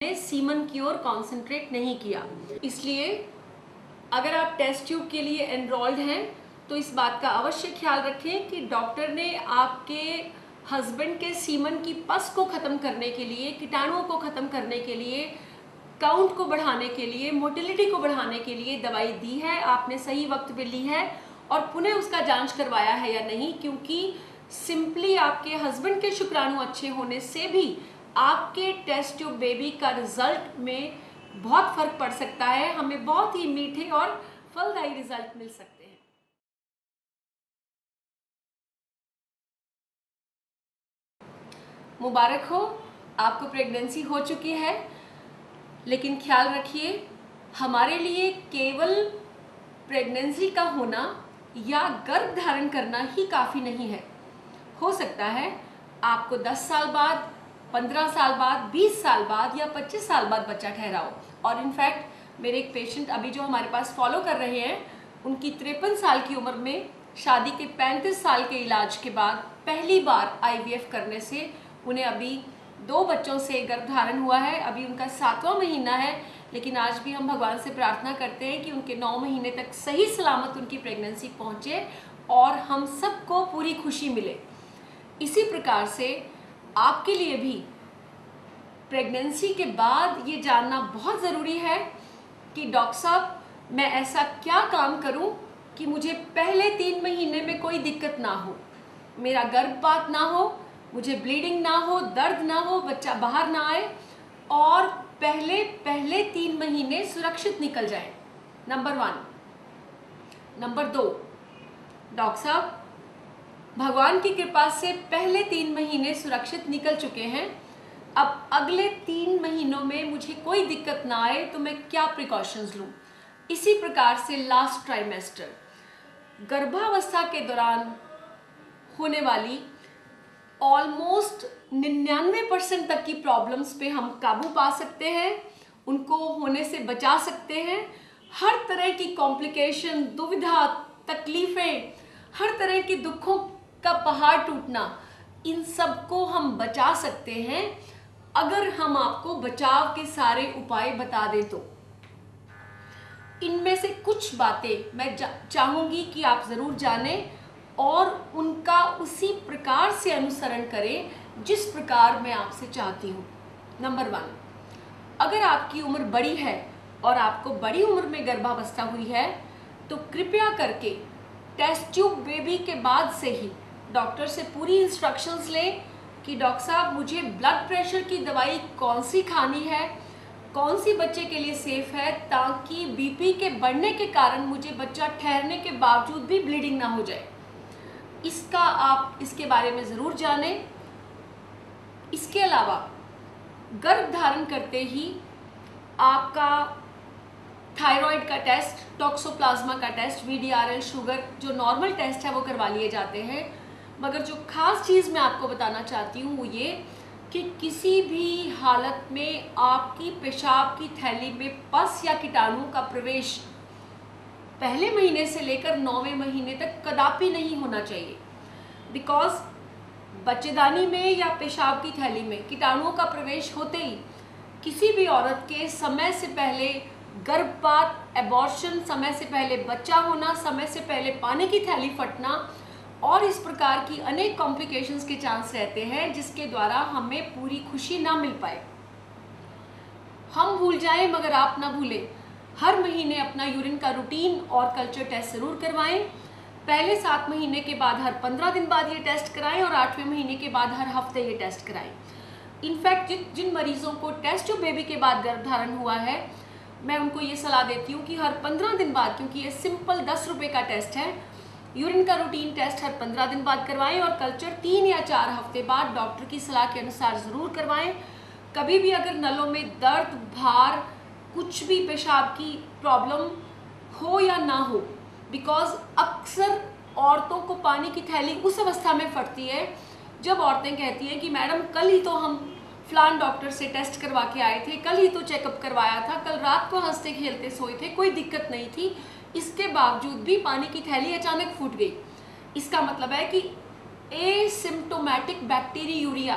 ने सीमन की ओर कॉन्सेंट्रेट नहीं किया। इसलिए अगर आप टेस्ट ट्यूब के लिए एनरोल्ड हैं तो इस बात का अवश्य ख्याल रखें कि डॉक्टर ने आपके हस्बैंड के सीमन की पस को ख़त्म करने के लिए, कीटाणुओं को ख़त्म करने के लिए, काउंट को बढ़ाने के लिए, मोटिलिटी को बढ़ाने के लिए दवाई दी है। आपने सही वक्त पे ली है और पुनः उसका जांच करवाया है या नहीं, क्योंकि सिंपली आपके हस्बैंड के शुक्राणु अच्छे होने से भी आपके टेस्ट ट्यूब बेबी का रिजल्ट में बहुत फर्क पड़ सकता है। हमें बहुत ही मीठे और फलदायी रिजल्ट मिल सकते हैं। मुबारक हो, आपको प्रेगनेंसी हो चुकी है, लेकिन ख्याल रखिए हमारे लिए केवल प्रेगनेंसी का होना या गर्भ धारण करना ही काफ़ी नहीं है। हो सकता है आपको 10 साल बाद, 15 साल बाद, 20 साल बाद या 25 साल बाद बच्चा ठहराओ। और इनफैक्ट मेरे एक पेशेंट अभी जो हमारे पास फॉलो कर रहे हैं, उनकी 53 साल की उम्र में शादी के 35 साल के इलाज के बाद पहली बार IVF करने से उन्हें अभी 2 बच्चों से गर्भधारण हुआ है। अभी उनका 7वां महीना है, लेकिन आज भी हम भगवान से प्रार्थना करते हैं कि उनके 9 महीने तक सही सलामत उनकी प्रेगनेंसी पहुँचे और हम सबको पूरी खुशी मिले। इसी प्रकार से आपके लिए भी प्रेगनेंसी के बाद ये जानना बहुत ज़रूरी है कि डॉक्टर साहब मैं ऐसा क्या काम करूं कि मुझे पहले 3 महीने में कोई दिक्कत ना हो, मेरा गर्भपात ना हो, मुझे ब्लीडिंग ना हो, दर्द ना हो, बच्चा बाहर ना आए और पहले 3 महीने सुरक्षित निकल जाए। नंबर 1। नंबर 2, डॉक्टर साहब भगवान की कृपा से पहले 3 महीने सुरक्षित निकल चुके हैं, अब अगले 3 महीनों में मुझे कोई दिक्कत ना आए तो मैं क्या प्रिकॉशंस लूँ। इसी प्रकार से लास्ट ट्राइमेस्टर, गर्भावस्था के दौरान होने वाली ऑलमोस्ट 99% तक की प्रॉब्लम्स पे हम काबू पा सकते हैं, उनको होने से बचा सकते हैं। हर तरह की कॉम्प्लिकेशन, दुविधा, तकलीफ़ें, हर तरह के दुखों का पहाड़ टूटना, इन सब को हम बचा सकते हैं अगर हम आपको बचाव के सारे उपाय बता दें तो। इनमें से कुछ बातें मैं चाहूँगी कि आप ज़रूर जानें और उनका उसी प्रकार से अनुसरण करें जिस प्रकार मैं आपसे चाहती हूँ। नंबर 1, अगर आपकी उम्र बड़ी है और आपको बड़ी उम्र में गर्भावस्था हुई है तो कृपया करके टेस्ट ट्यूब बेबी के बाद से ही डॉक्टर से पूरी इंस्ट्रक्शंस लें कि डॉक्टर साहब मुझे ब्लड प्रेशर की दवाई कौन सी खानी है, कौन सी बच्चे के लिए सेफ है, ताकि BP के बढ़ने के कारण मुझे बच्चा ठहरने के बावजूद भी ब्लीडिंग ना हो जाए। इसका आप इसके बारे में ज़रूर जानें। इसके अलावा गर्भ धारण करते ही आपका थायराइड का टेस्ट, टॉक्सोप्लाज्मा का टेस्ट, VDRL, शुगर, जो नॉर्मल टेस्ट है वो करवा लिए जाते हैं। मगर जो खास चीज़ मैं आपको बताना चाहती हूँ वो ये कि किसी भी हालत में आपकी पेशाब की थैली में पस या कीटाणु का प्रवेश पहले महीने से लेकर 9वें महीने तक कदापि नहीं होना चाहिए। बिकॉज बच्चेदानी में या पेशाब की थैली में कीटाणुओं का प्रवेश होते ही किसी भी औरत के समय से पहले गर्भपात, एबॉर्शन, समय से पहले बच्चा होना, समय से पहले पानी की थैली फटना और इस प्रकार की अनेक कॉम्प्लिकेशंस के चांस रहते हैं, जिसके द्वारा हमें पूरी खुशी ना मिल पाए। हम भूल जाएं मगर आप ना भूलें, हर महीने अपना यूरिन का रूटीन और कल्चर टेस्ट ज़रूर करवाएं। पहले 7 महीने के बाद हर 15 दिन बाद ये टेस्ट कराएं और 8वें महीने के बाद हर हफ्ते ये टेस्ट कराएं। इनफैक्ट जिन मरीज़ों को टेस्ट ट्यूब बेबी के बाद गर्भधारण हुआ है, मैं उनको ये सलाह देती हूँ कि हर 15 दिन बाद, क्योंकि ये सिंपल 10 रुपये का टेस्ट है, यूरिन का रूटीन टेस्ट हर 15 दिन बाद करवाएं और कल्चर 3 या 4 हफ्ते बाद डॉक्टर की सलाह के अनुसार ज़रूर करवाएं। कभी भी अगर नलों में दर्द, भार, कुछ भी पेशाब की प्रॉब्लम हो या ना हो, बिकॉज अक्सर औरतों को पानी की थैली उस अवस्था में फटती है जब औरतें कहती हैं कि मैडम कल ही तो हम फलान डॉक्टर से टेस्ट करवा के आए थे, कल ही तो चेकअप करवाया था, कल रात को हंसते खेलते सोए थे, कोई दिक्कत नहीं थी, इसके बावजूद भी पानी की थैली अचानक फूट गई। इसका मतलब है कि एसिम्प्टोमेटिक बैक्टीरियूरिया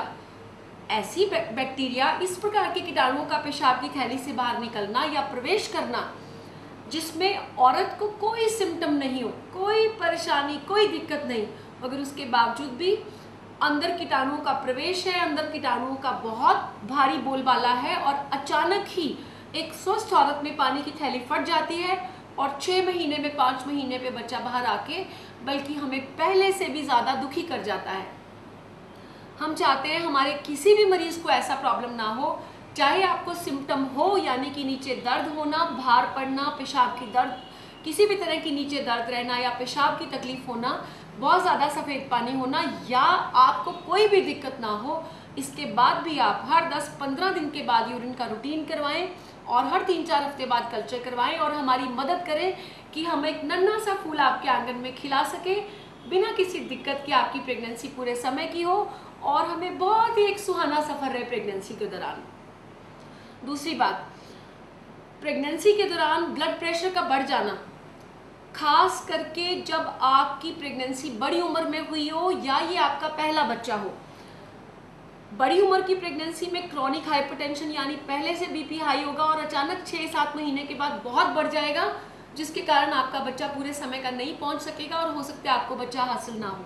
ऐसी बैक्टीरिया, इस प्रकार के कीटाणुओं का पेशाब की थैली से बाहर निकलना या प्रवेश करना जिसमें औरत को कोई सिम्टम नहीं हो, कोई परेशानी, कोई दिक्कत नहीं, मगर उसके बावजूद भी अंदर कीटाणुओं का प्रवेश है, अंदर कीटाणुओं का बहुत भारी बोलबाला है और अचानक ही एक स्वस्थ औरत में पानी की थैली फट जाती है और 6 महीने में 5 महीने पे बच्चा बाहर आके बल्कि हमें पहले से भी ज़्यादा दुखी कर जाता है। हम चाहते हैं हमारे किसी भी मरीज को ऐसा प्रॉब्लम ना हो, चाहे आपको सिम्टम हो यानी कि नीचे दर्द होना, भार पड़ना, पेशाब की दर्द, किसी भी तरह की नीचे दर्द रहना या पेशाब की तकलीफ होना, बहुत ज़्यादा सफ़ेद पानी होना या आपको कोई भी दिक्कत ना हो, इसके बाद भी आप हर 10-15 दिन के बाद यूरिन का रूटीन करवाएं और हर 3-4 हफ्ते बाद कल्चर करवाएं और हमारी मदद करें कि हम एक नन्हा सा फूल आपके आंगन में खिला सकें बिना किसी दिक्कत के, आपकी प्रेगनेंसी पूरे समय की हो और हमें बहुत ही एक सुहाना सफ़र रहे प्रेगनेंसी के दौरान। दूसरी बात, प्रेगनेंसी के दौरान ब्लड प्रेशर का बढ़ जाना, खास करके जब आपकी प्रेगनेंसी बड़ी उम्र में हुई हो या ये आपका पहला बच्चा हो। बड़ी उम्र की प्रेगनेंसी में क्रॉनिक हाइपरटेंशन यानी पहले से बीपी हाई होगा और अचानक 6-7 महीने के बाद बहुत बढ़ जाएगा, जिसके कारण आपका बच्चा पूरे समय का नहीं पहुंच सकेगा और हो सकता है आपको बच्चा हासिल ना हो।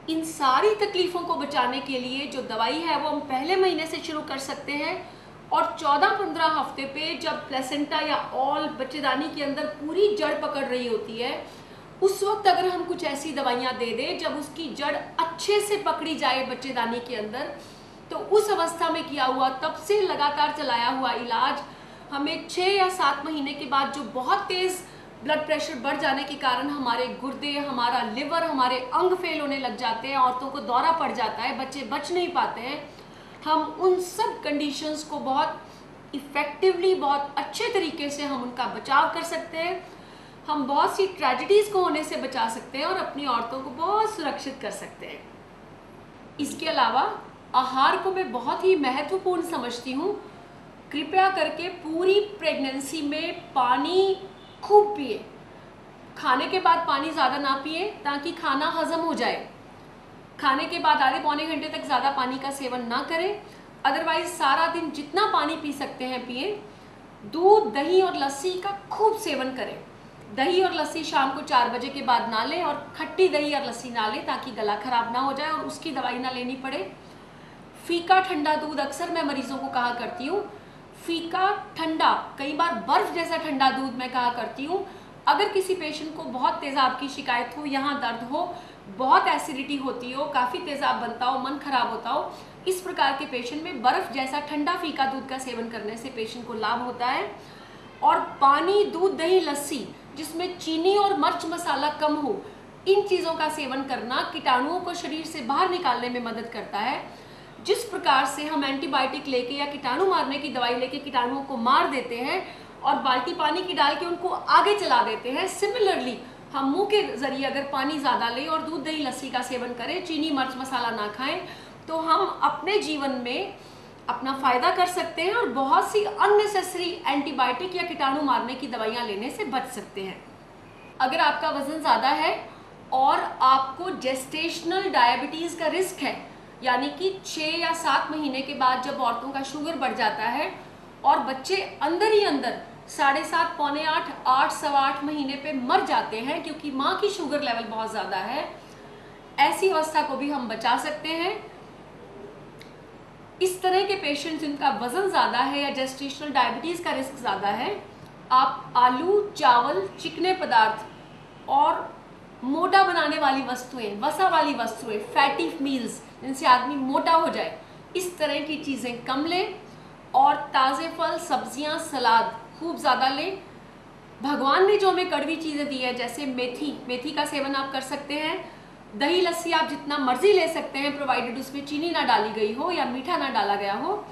इन सारी तकलीफ़ों को बचाने के लिए जो दवाई है वो हम पहले महीने से शुरू कर सकते हैं और 14-15 हफ्ते पे जब प्लेसेंटा या ऑल बच्चेदानी के अंदर पूरी जड़ पकड़ रही होती है, उस वक्त अगर हम कुछ ऐसी दवाइयाँ दे दें जब उसकी जड़ अच्छे से पकड़ी जाए बच्चेदानी के अंदर, तो उस अवस्था में किया हुआ तब से लगातार चलाया हुआ इलाज हमें 6 या 7 महीने के बाद जो बहुत तेज़ ब्लड प्रेशर बढ़ जाने के कारण हमारे गुर्दे, हमारा लिवर, हमारे अंग फेल होने लग जाते हैं, औरतों को दौरा पड़ जाता है, बच्चे बच नहीं पाते हैं, हम उन सब कंडीशंस को बहुत इफ़ेक्टिवली, बहुत अच्छे तरीके से हम उनका बचाव कर सकते हैं। हम बहुत सी ट्रेजेडीज़ को होने से बचा सकते हैं और अपनी औरतों को बहुत सुरक्षित कर सकते हैं। इसके अलावा आहार को मैं बहुत ही महत्वपूर्ण समझती हूँ। कृपया करके पूरी प्रेगनेंसी में पानी खूब पिए। खाने के बाद पानी ज़्यादा ना पिए ताकि खाना हजम हो जाए। खाने के बाद आधे पौने घंटे तक ज़्यादा पानी का सेवन ना करें। अदरवाइज सारा दिन जितना पानी पी सकते हैं पिए। दूध, दही और लस्सी का खूब सेवन करें। दही और लस्सी शाम को 4 बजे के बाद ना लें और खट्टी दही और लस्सी ना लें ताकि गला खराब ना हो जाए और उसकी दवाई ना लेनी पड़े। फीका ठंडा दूध अक्सर मैं मरीजों को कहा करती हूँ, फीका ठंडा, कई बार बर्फ जैसा ठंडा दूध मैं कहा करती हूँ। अगर किसी पेशेंट को बहुत तेज़ाब की शिकायत हो, यहाँ दर्द हो, बहुत एसिडिटी होती हो, काफ़ी तेज़ाब बनता हो, मन खराब होता हो, इस प्रकार के पेशेंट में बर्फ़ जैसा ठंडा फीका दूध का सेवन करने से पेशेंट को लाभ होता है। और पानी, दूध, दही, लस्सी जिसमें चीनी और मिर्च मसाला कम हो, इन चीज़ों का सेवन करना कीटाणुओं को शरीर से बाहर निकालने में मदद करता है। जिस प्रकार से हम एंटीबायोटिक लेके या कीटाणु मारने की दवाई लेके कीटाणुओं को मार देते हैं और बाल्टी पानी की डाल के उनको आगे चला देते हैं, सिमिलरली हम मुंह के जरिए अगर पानी ज़्यादा लें और दूध, दही, लस्सी का सेवन करें, चीनी, मिर्च मसाला ना खाएं, तो हम अपने जीवन में अपना फ़ायदा कर सकते हैं और बहुत सी अननेसेसरी एंटीबायोटिक या कीटाणु मारने की दवाइयाँ लेने से बच सकते हैं। अगर आपका वज़न ज़्यादा है और आपको जेस्टेशनल डायबिटीज़ का रिस्क है, यानी कि 6 या 7 महीने के बाद जब औरतों का शुगर बढ़ जाता है और बच्चे अंदर ही अंदर 7.5, पौने 8, 8, सवा 8 महीने पे मर जाते हैं क्योंकि माँ की शुगर लेवल बहुत ज़्यादा है, ऐसी अवस्था को भी हम बचा सकते हैं। इस तरह के पेशेंट्स जिनका वज़न ज़्यादा है या जेस्टेशनल डायबिटीज़ का रिस्क ज़्यादा है, आप आलू, चावल, चिकने पदार्थ और मोटा बनाने वाली वस्तुएं, वसा वाली वस्तुएं, फैटी मील्स जिनसे आदमी मोटा हो जाए, इस तरह की चीज़ें कम लें और ताज़े फल, सब्जियां, सलाद खूब ज़्यादा लें। भगवान ने जो हमें कड़वी चीज़ें दी है, जैसे मेथी का सेवन आप कर सकते हैं। दही, लस्सी आप जितना मर्जी ले सकते हैं, प्रोवाइडेड उसमें चीनी ना डाली गई हो या मीठा ना डाला गया हो।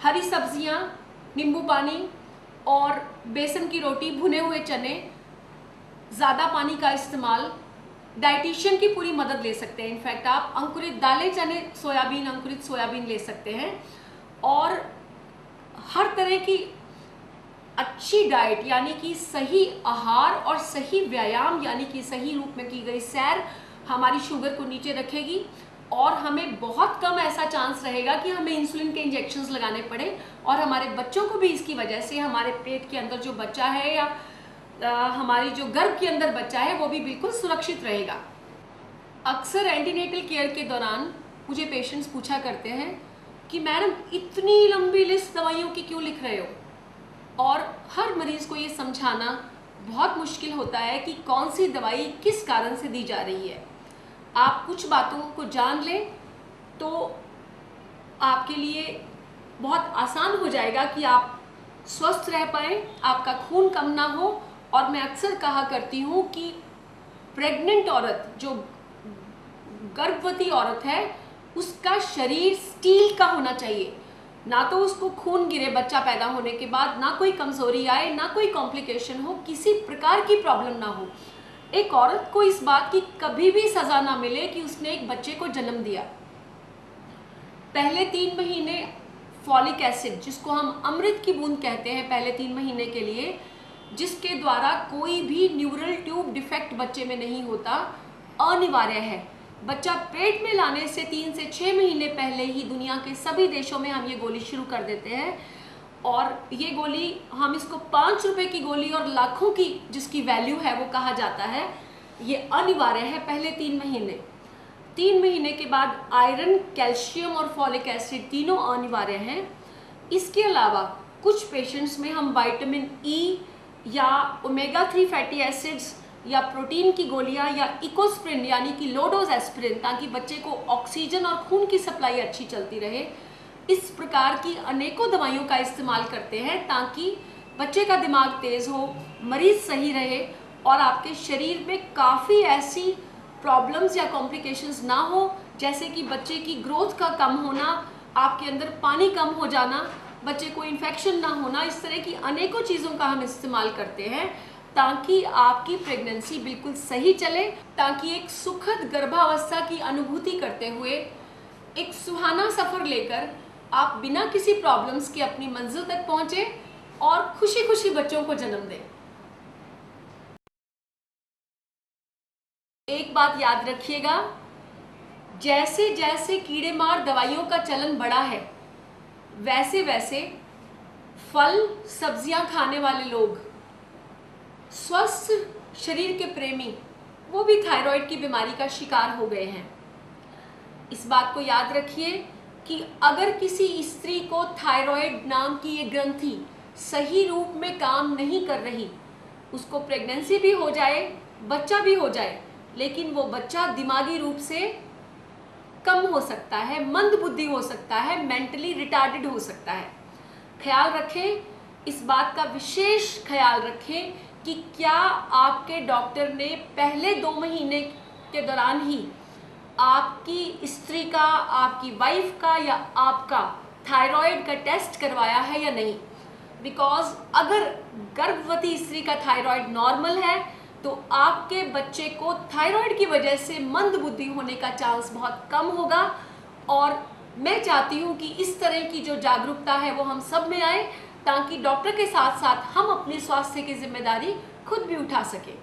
हरी सब्जियां, नींबू पानी और बेसन की रोटी, भुने हुए चने, ज़्यादा पानी का इस्तेमाल, डाइटिशियन की पूरी मदद ले सकते हैं। इनफैक्ट आप अंकुरित दालें, चने, सोयाबीन, अंकुरित सोयाबीन ले सकते हैं और हर तरह की अच्छी डाइट यानी कि सही आहार और सही व्यायाम यानी कि सही रूप में की गई सैर हमारी शुगर को नीचे रखेगी। और हमें बहुत कम ऐसा चांस रहेगा कि हमें इंसुलिन के इंजेक्शंस लगाने पड़े, और हमारे बच्चों को भी इसकी वजह से हमारे पेट के अंदर जो बच्चा है या हमारी जो गर्भ के अंदर बच्चा है वो भी बिल्कुल सुरक्षित रहेगा। अक्सर एंटीनेटल केयर के दौरान मुझे पेशेंट्स पूछा करते हैं कि मैडम इतनी लंबी लिस्ट दवाइयों की क्यों लिख रहे हो, और हर मरीज को ये समझाना बहुत मुश्किल होता है कि कौन सी दवाई किस कारण से दी जा रही है। आप कुछ बातों को जान लें तो आपके लिए बहुत आसान हो जाएगा कि आप स्वस्थ रह पाएँ, आपका खून कम ना हो। और मैं अक्सर कहा करती हूँ कि प्रेग्नेंट औरत, जो गर्भवती औरत है, उसका शरीर स्टील का होना चाहिए। ना तो उसको खून गिरे बच्चा पैदा होने के बाद, ना कोई कमजोरी आए, ना कोई कॉम्प्लिकेशन हो, किसी प्रकार की प्रॉब्लम ना हो। एक औरत को इस बात की कभी भी सजा ना मिले कि उसने एक बच्चे को जन्म दिया। पहले 3 महीने फॉलिक एसिड, जिसको हम अमृत की बूंद कहते हैं, पहले 3 महीने के लिए, जिसके द्वारा कोई भी न्यूरल ट्यूब डिफेक्ट बच्चे में नहीं होता, अनिवार्य है। बच्चा पेट में लाने से 3 से 6 महीने पहले ही दुनिया के सभी देशों में हम ये गोली शुरू कर देते हैं, और ये गोली हम इसको 5 रुपए की गोली और लाखों की जिसकी वैल्यू है वो कहा जाता है। ये अनिवार्य है पहले 3 महीने। 3 महीने के बाद आयरन, कैल्शियम और फॉलिक एसिड तीनों अनिवार्य हैं। इसके अलावा कुछ पेशेंट्स में हम विटामिन ई या ओमेगा 3 फैटी एसिड्स या प्रोटीन की गोलियां या इकोस्प्रिन यानी कि लो डोज एस्पिरिन, ताकि बच्चे को ऑक्सीजन और खून की सप्लाई अच्छी चलती रहे, इस प्रकार की अनेकों दवाइयों का इस्तेमाल करते हैं ताकि बच्चे का दिमाग तेज हो, मरीज सही रहे और आपके शरीर में काफ़ी ऐसी प्रॉब्लम्स या कॉम्प्लिकेशंस ना हो, जैसे कि बच्चे की ग्रोथ का कम होना, आपके अंदर पानी कम हो जाना, बच्चे को इन्फेक्शन ना होना। इस तरह की अनेकों चीज़ों का हम इस्तेमाल करते हैं ताकि आपकी प्रेगनेंसी बिल्कुल सही चले, ताकि एक सुखद गर्भावस्था की अनुभूति करते हुए एक सुहाना सफ़र लेकर आप बिना किसी प्रॉब्लम्स के अपनी मंजिल तक पहुँचे और खुशी खुशी बच्चों को जन्म दें। एक बात याद रखिएगा, जैसे जैसे कीड़े मार दवाइयों का चलन बढ़ा है, वैसे वैसे फल सब्जियां खाने वाले लोग, स्वस्थ शरीर के प्रेमी, वो भी थायराइड की बीमारी का शिकार हो गए हैं। इस बात को याद रखिए कि अगर किसी स्त्री को थायराइड नाम की ये ग्रंथि सही रूप में काम नहीं कर रही, उसको प्रेगनेंसी भी हो जाए, बच्चा भी हो जाए, लेकिन वो बच्चा दिमागी रूप से कम हो सकता है, मंद बुद्धि हो सकता है, मेंटली रिटार्डेड हो सकता है। ख्याल रखें, इस बात का विशेष ख्याल रखें कि क्या आपके डॉक्टर ने पहले 2 महीने के दौरान ही आपकी स्त्री का, आपकी वाइफ का या आपका थायराइड का टेस्ट करवाया है या नहीं। बिकॉज अगर गर्भवती स्त्री का थायराइड नॉर्मल है तो आपके बच्चे को थायराइड की वजह से मंद बुद्धि होने का चांस बहुत कम होगा। और मैं चाहती हूँ कि इस तरह की जो जागरूकता है वो हम सब में आए, ताकि डॉक्टर के साथ साथ हम अपनी स्वास्थ्य की जिम्मेदारी खुद भी उठा सकें।